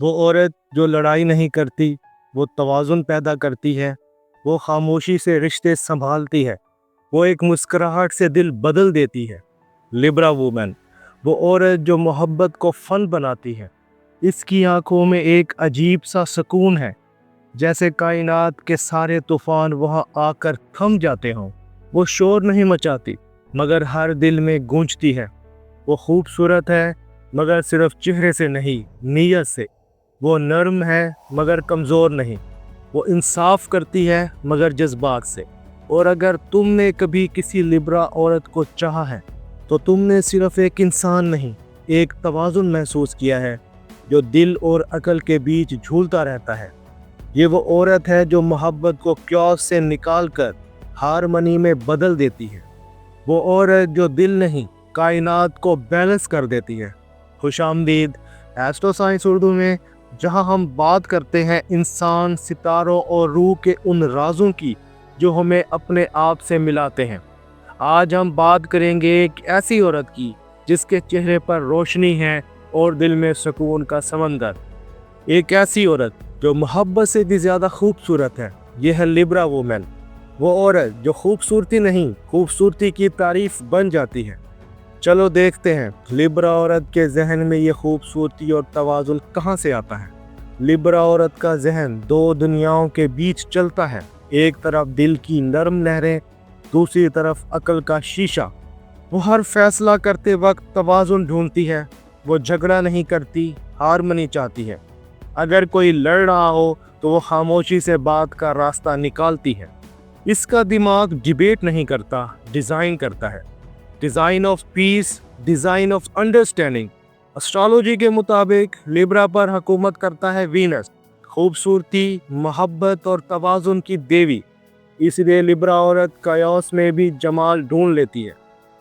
وہ عورت جو لڑائی نہیں کرتی، وہ توازن پیدا کرتی ہے، وہ خاموشی سے رشتے سنبھالتی ہے، وہ ایک مسکراہٹ سے دل بدل دیتی ہے۔ لبرا وومن، وہ عورت جو محبت کو فن بناتی ہے۔ اس کی آنکھوں میں ایک عجیب سا سکون ہے، جیسے کائنات کے سارے طوفان وہاں آ کر تھم جاتے ہوں۔ وہ شور نہیں مچاتی، مگر ہر دل میں گونجتی ہے۔ وہ خوبصورت ہے، مگر صرف چہرے سے نہیں، نیت سے۔ وہ نرم ہے، مگر کمزور نہیں۔ وہ انصاف کرتی ہے، مگر جذبات سے۔ اور اگر تم نے کبھی کسی لبرا عورت کو چاہا ہے، تو تم نے صرف ایک انسان نہیں، ایک توازن محسوس کیا ہے، جو دل اور عقل کے بیچ جھولتا رہتا ہے۔ یہ وہ عورت ہے جو محبت کو کیوس سے نکال کر ہارمنی میں بدل دیتی ہے۔ وہ عورت جو دل نہیں، کائنات کو بیلنس کر دیتی ہے۔ خوش آمدید ایسٹرو سائنس اردو میں، جہاں ہم بات کرتے ہیں انسان، ستاروں اور روح کے ان رازوں کی جو ہمیں اپنے آپ سے ملاتے ہیں۔ آج ہم بات کریں گے ایک ایسی عورت کی جس کے چہرے پر روشنی ہے اور دل میں سکون کا سمندر۔ ایک ایسی عورت جو محبت سے بھی زیادہ خوبصورت ہے۔ یہ ہے لبرا وومن، وہ عورت جو خوبصورتی نہیں، خوبصورتی کی تعریف بن جاتی ہے۔ چلو دیکھتے ہیں لبرا عورت کے ذہن میں یہ خوبصورتی اور توازن کہاں سے آتا ہے۔ لبرا عورت کا ذہن دو دنیاؤں کے بیچ چلتا ہے، ایک طرف دل کی نرم لہریں، دوسری طرف عقل کا شیشہ۔ وہ ہر فیصلہ کرتے وقت توازن ڈھونڈتی ہے۔ وہ جھگڑا نہیں کرتی، ہارمنی چاہتی ہے۔ اگر کوئی لڑ رہا ہو تو وہ خاموشی سے بات کا راستہ نکالتی ہے۔ اس کا دماغ ڈیبیٹ نہیں کرتا، ڈیزائن کرتا ہے۔ Design of peace, design of understanding. Astrology کے مطابق لبرا پر حکومت کرتا ہے وینس، خوبصورتی، محبت اور توازن کی دیوی۔ اس لیے لبرا عورت کائوس میں بھی جمال ڈھونڈ لیتی ہے۔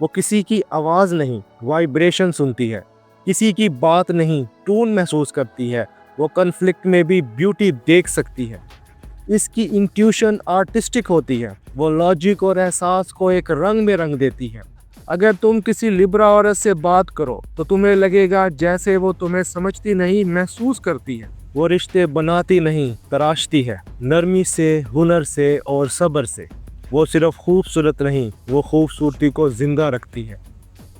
وہ کسی کی آواز نہیں، وائبریشن سنتی ہے، کسی کی بات نہیں، ٹون محسوس کرتی ہے۔ وہ کنفلکٹ میں بھی بیوٹی دیکھ سکتی ہے۔ اس کی انٹیوشن آرٹسٹک ہوتی ہے، وہ لاجک اور احساس کو ایک رنگ میں رنگ دیتی ہے۔ اگر تم کسی لبرا عورت سے بات کرو تو تمہیں لگے گا جیسے وہ تمہیں سمجھتی نہیں، محسوس کرتی ہے۔ وہ رشتے بناتی نہیں، تراشتی ہے، نرمی سے، ہنر سے اور صبر سے۔ وہ صرف خوبصورت نہیں، وہ خوبصورتی کو زندہ رکھتی ہے۔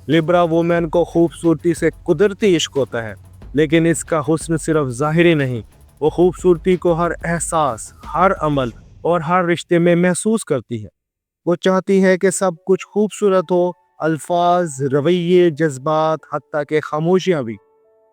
لبرا وومن کو خوبصورتی سے قدرتی عشق ہوتا ہے، لیکن اس کا حسن صرف ظاہری نہیں، وہ خوبصورتی کو ہر احساس، ہر عمل اور ہر رشتے میں محسوس کرتی ہے۔ وہ چاہتی ہے کہ سب کچھ خوبصورت ہو، الفاظ، رویے، جذبات، حتیٰ کہ خاموشیاں بھی۔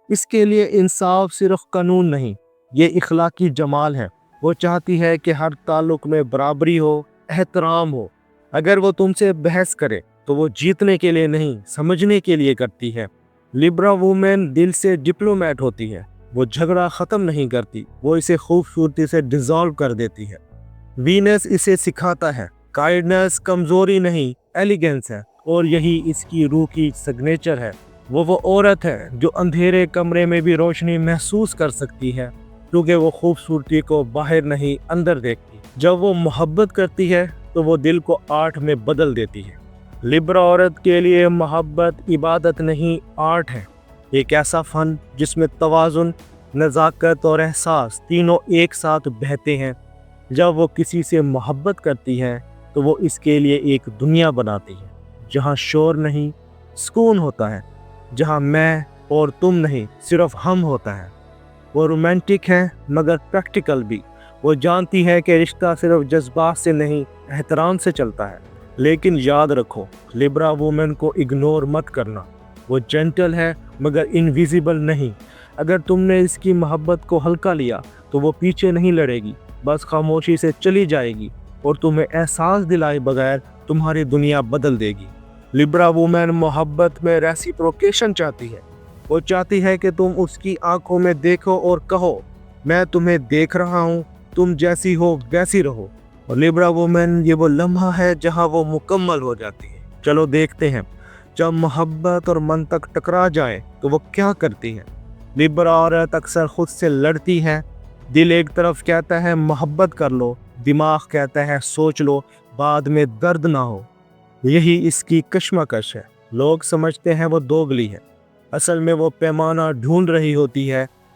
اس کے لیے انصاف صرف قانون نہیں، یہ اخلاقی جمال ہے۔ وہ چاہتی ہے کہ ہر تعلق میں برابری ہو، احترام ہو۔ اگر وہ تم سے بحث کرے تو وہ جیتنے کے لیے نہیں، سمجھنے کے لیے کرتی ہے۔ لبرا وومن دل سے ڈپلومیٹ ہوتی ہے۔ وہ جھگڑا ختم نہیں کرتی، وہ اسے خوبصورتی سے ڈیزالو کر دیتی ہے۔ وینس اسے سکھاتا ہے، کائنڈنس کمزوری نہیں، ایلیگنس ہے، اور یہی اس کی روح کی سگنیچر ہے۔ وہ عورت ہے جو اندھیرے کمرے میں بھی روشنی محسوس کر سکتی ہے، کیونکہ وہ خوبصورتی کو باہر نہیں، اندر دیکھتی۔ جب وہ محبت کرتی ہے تو وہ دل کو آرٹ میں بدل دیتی ہے۔ لبرا عورت کے لیے محبت عبادت نہیں، آرٹ ہے، ایک ایسا فن جس میں توازن، نزاکت اور احساس تینوں ایک ساتھ بہتے ہیں۔ جب وہ کسی سے محبت کرتی ہے تو وہ اس کے لیے ایک دنیا بناتی ہے، جہاں شور نہیں، سکون ہوتا ہے، جہاں میں اور تم نہیں، صرف ہم ہوتا ہے۔ وہ رومانٹک ہے مگر پریکٹیکل بھی۔ وہ جانتی ہے کہ رشتہ صرف جذبات سے نہیں، احترام سے چلتا ہے۔ لیکن یاد رکھو، لبرا وومن کو اگنور مت کرنا۔ وہ جینٹل ہے مگر انویزیبل نہیں۔ اگر تم نے اس کی محبت کو ہلکا لیا تو وہ پیچھے نہیں لڑے گی، بس خاموشی سے چلی جائے گی اور تمہیں احساس دلائے بغیر تمہاری دنیا بدل دے گی۔ لبرا وومن محبت میں ریسیپروکیشن چاہتی ہے۔ وہ چاہتی ہے کہ تم اس کی آنکھوں میں دیکھو اور کہو، میں تمہیں دیکھ رہا ہوں، تم جیسی ہو ویسی رہو۔ اور لبرا وومن یہ وہ لمحہ ہے جہاں وہ مکمل ہو جاتی ہے۔ چلو دیکھتے ہیں، جب محبت اور منطق ٹکرا جائے تو وہ کیا کرتی ہے۔ لبرا عورت اکثر خود سے لڑتی ہے۔ دل ایک طرف کہتا ہے محبت کر لو، دماغ کہتا ہے سوچ لو، بعد میں درد نہ ہو۔ یہی اس کی کشمکش ہے۔ لوگ سمجھتے ہیں وہ دوگلی ہے، اصل میں وہ پیمانہ ڈھونڈ رہی ہوتی ہے،